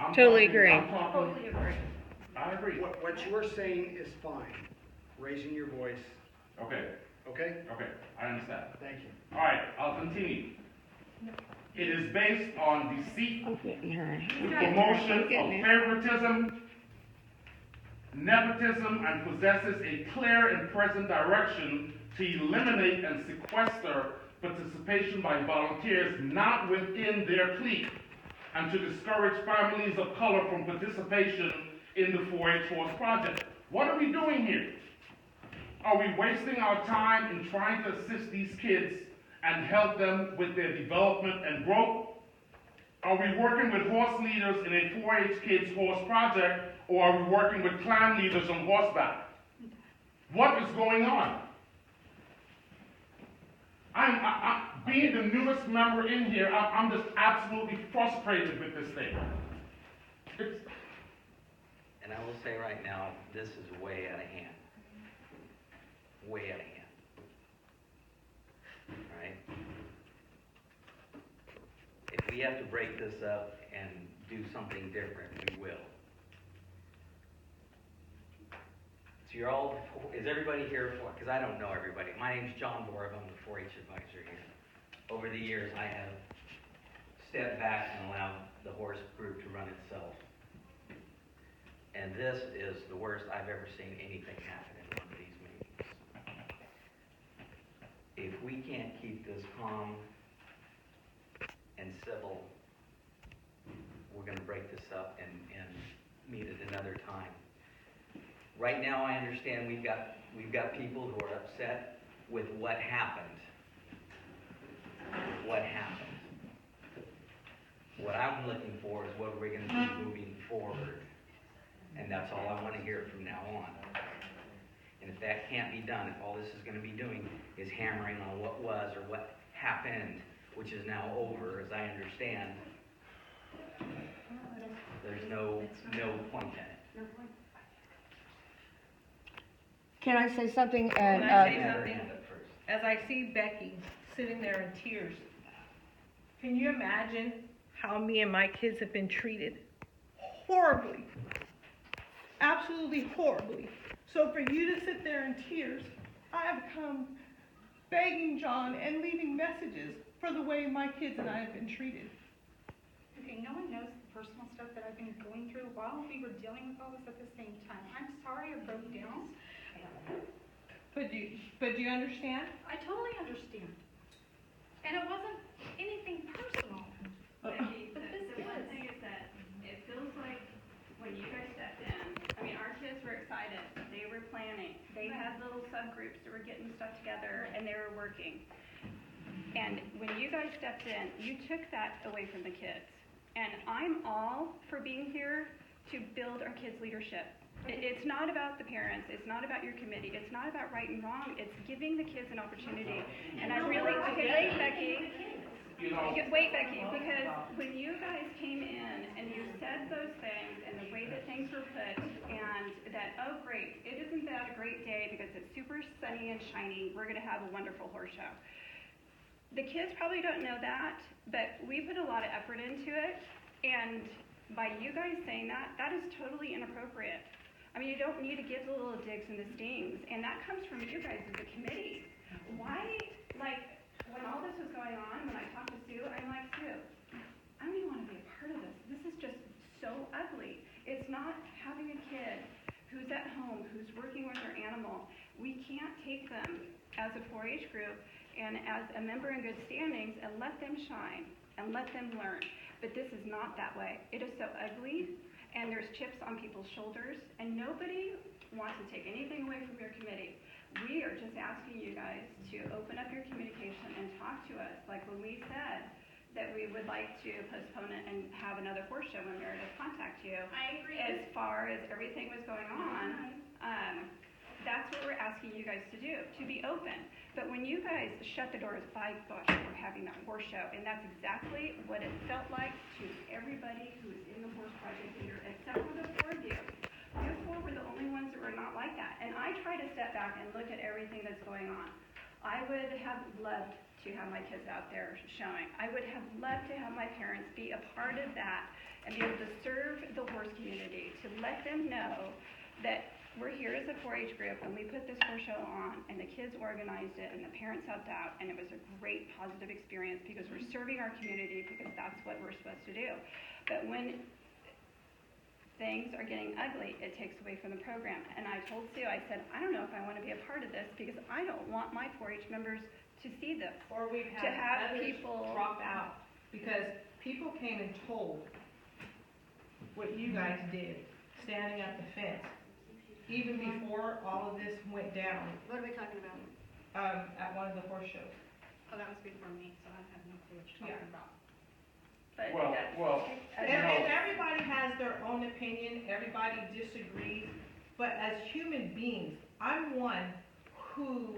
Totally agree. Totally agree. I agree. What you're saying is fine, raising your voice, Okay, okay? okay, I understand. Thank you. All right, I'll continue. It is based on deceit, I'm getting her. promotion I'm of getting it. favoritism, nepotism, and possesses a clear and present direction to eliminate and sequester participation by volunteers not within their clique, and to discourage families of color from participation in the 4-H Horse Project. What are we doing here? Are we wasting our time in trying to assist these kids and help them with their development and growth? Are we working with horse leaders in a 4-H Kids Horse Project, or are we working with clan leaders on horseback? What is going on? Being the newest member in here, I'm just absolutely frustrated with this thing. And I will say right now, this is way out of hand. Way out of hand. All right? If we have to break this up and do something different, we will. So you're all, is everybody here for, because I don't know everybody. My name's John Borg, I'm the 4-H advisor here. Over the years, I have stepped back and allowed the horse group to run itself. And this is the worst I've ever seen anything happen in one of these meetings. If we can't keep this calm and civil, we're going to break this up and meet at another time. Right now, I understand we've got people who are upset with what happened. What happened. What I'm looking for is what are we going to do moving forward. And that's all I want to hear from now on. And if that can't be done, if all this is going to be doing is hammering on what was or what happened, which is now over, as I understand, there's no point in it. No point. Can I say something? Can I say Never something? hand it first. As I see Becky sitting there in tears, can you imagine how me and my kids have been treated? Horribly. Absolutely horribly. So for you to sit there in tears, I have come begging John and leaving messages for the way my kids and I have been treated. Okay, no one knows the personal stuff that I've been going through while we were dealing with all this at the same time. I'm sorry I broke down. But do you understand? I totally understand. And it wasn't anything personal. Becky, But this the one is. thing is that it feels like when you guys stepped in, I mean, our kids were excited. They were planning. They had little subgroups that were getting stuff together and they were working. And when you guys stepped in, you took that away from the kids. And I'm all for being here to build our kids' leadership. It's not about the parents. It's not about your committee. It's not about right and wrong. It's giving the kids an opportunity. And I really, okay, wait, Becky. Wait, Becky, because when you guys came in and you said those things and the way that things were put, and that, oh great, it isn't that a great day because it's super sunny and shiny, we're going to have a wonderful horse show. The kids probably don't know that, but we put a lot of effort into it, and by you guys saying that, that is totally inappropriate. I mean, you don't need to give the little digs and the stings, and that comes from you guys as a committee. Why, like, when all this was going on, when I talked to Sue, I'm like, Sue, I don't even want to be a part of this. This is just so ugly. It's not having a kid who's at home, who's working with their animal. We can't take them as a 4-H group and as a member in good standings and let them shine and let them learn. But this is not that way. It is so ugly, and there's chips on people's shoulders, and nobody wants to take anything away from your committee. We are just asking you guys to open up your communication and talk to us. Like when we said that we would like to postpone it and have another horse show when Meredith contacted you. I agree. As far as everything was going on, that's what we're asking you guys to do, to be open. But when you guys shut the doors by Bush for having that horse show, and that's exactly what it felt like to everybody who was in the horse project here, except for the 4 of you. You 4 were the only ones that were not like that. And I try to step back and look at everything that's going on. I would have loved to have my kids out there showing. I would have loved to have my parents be a part of that and be able to serve the horse community, to let them know that we're here as a 4-H group and we put this horse show on and the kids organized it and the parents helped out and it was a great positive experience because we're serving our community because that's what we're supposed to do. But when things are getting ugly, it takes away from the program. And I told Sue, I said, I don't know if I want to be a part of this because I don't want my 4-H members to see this. Or we've To had have others people- drop out because people came and told what you guys did, standing at the fence, even before all of this went down, What are we talking about? at one of the horse shows. Oh, that was before me, so I have no clue what you're talking about. But Well, that's- well, And, and everybody has their own opinion, everybody disagrees, but as human beings, I'm one who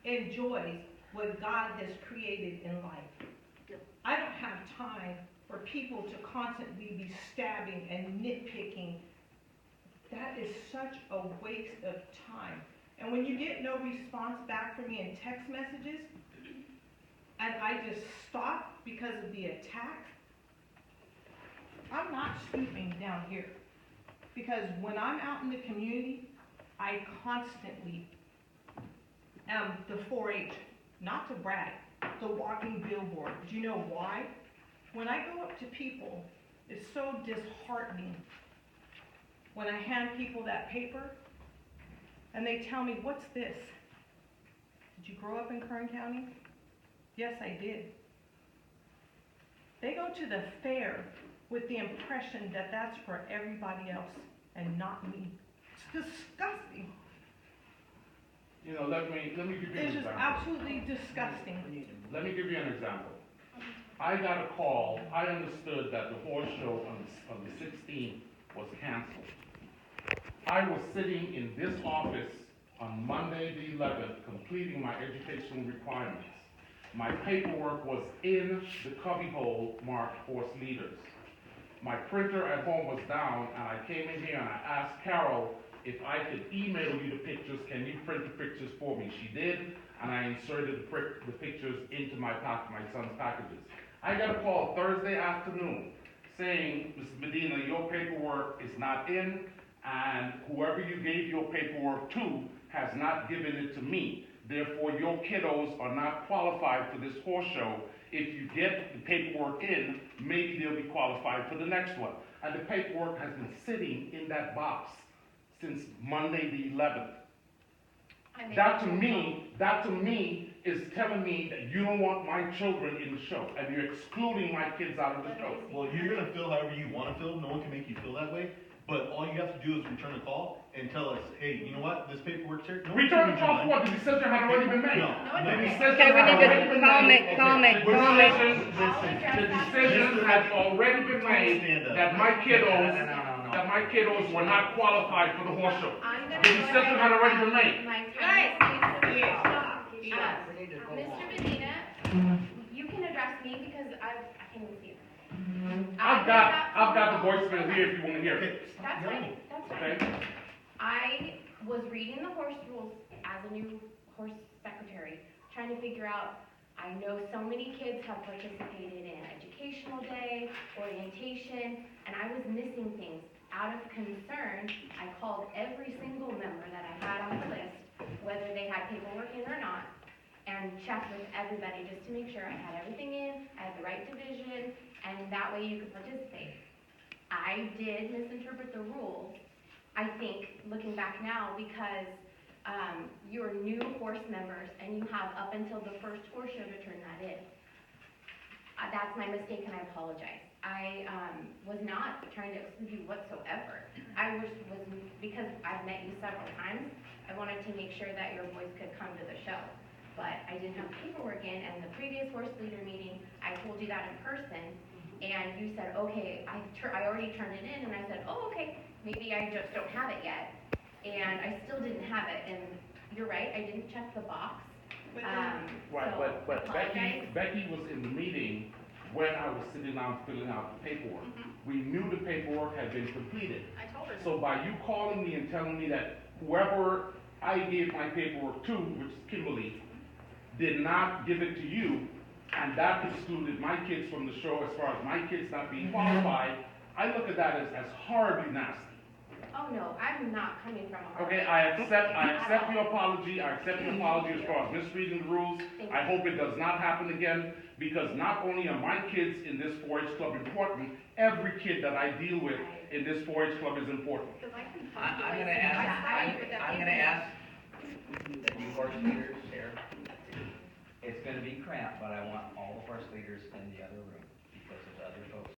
enjoys what God has created in life. I don't have time for people to constantly be stabbing and nitpicking. That is such a waste of time. And when you get no response back from me in text messages, and I just stop because of the attack, I'm not stooping down here. Because when I'm out in the community, I constantly am the 4-H, not to brag, the walking billboard. Do you know why? When I go up to people, it's so disheartening when I hand people that paper and they tell me, what's this? Did you grow up in Kern County? Yes, I did. They go to the fair with the impression that that's for everybody else and not me. It's disgusting. you know, let me give you an It's just example. absolutely disgusting. Let me give you an example. I got a call, I understood that the horse show on the 16th was canceled. I was sitting in this office on Monday the 11th, completing my educational requirements. My paperwork was in the cubbyhole marked horse leaders. My printer at home was down, and I came in here and I asked Carol if I could email you the pictures, can you print the pictures for me? She did, and I inserted the pictures into my son's packages. I got a call Thursday afternoon saying, Mrs. Medina, your paperwork is not in, and whoever you gave your paperwork to has not given it to me. Therefore, your kiddos are not qualified for this horse show. If you get the paperwork in, maybe they'll be qualified for the next one. And the paperwork has been sitting in that box since Monday the 11th. That to me is telling me that you don't want my children in the show, and you're excluding my kids out of the show. Well, you're gonna feel however you wanna feel, no one can make you feel that way, but all you have to do is return a call and tell us, hey, you know what, this paperwork's here. No one Return can the change your call for mind. what? The decision had already been made. No. The No. decision Okay, we had need to already been calm made. it, calm it, The calm it. decision, the decision had already been made that my kiddos were not qualified for the horse show. The decision had already been made. My time needs to stop. We need to go Mr. on. Medina, you can address me because I can't even see you. I've got the voicemail here if you want to hear it. That's fine, that's Okay? fine. I was reading the horse rules as a new horse secretary, trying to figure out, I know so many kids have participated in educational day, orientation, and I was missing things. Out of concern, I called every single member that I had on the list, whether they had paperwork in or not, and checked with everybody just to make sure I had everything in, I had the right division, and that way you could participate. I did misinterpret the rules, I think, looking back now, because you're new horse members and you have up until the first horse show to turn that in. That's my mistake and I apologize. I was not trying to exclude you whatsoever. I was because I've met you several times, I wanted to make sure that your voice could come to the show. But I didn't have paperwork in, and the previous horse leader meeting, I told you that in person, and you said, okay, I already turned it in, and I said, oh, okay, maybe I just don't have it yet. And I still didn't have it, and you're right, I didn't check the box. Right, So, but apologize. Becky was in the meeting when I was sitting down filling out the paperwork. We knew the paperwork had been completed. I told her. So by you calling me and telling me that whoever I gave my paperwork to, which is Kimberly, did not give it to you, and that excluded my kids from the show as far as my kids not being qualified, I look at that as horribly nasty. Oh, no, I'm not coming from a. Okay, I accept your apology, as far as misreading the rules. Thank I hope it does not happen again, because not only are my kids in this 4-H club important, every kid that I deal with in this 4-H club is important. I'm gonna ask the new horse leaders here. It's gonna be cramped, but I want all the horse leaders in the other room because of the other folks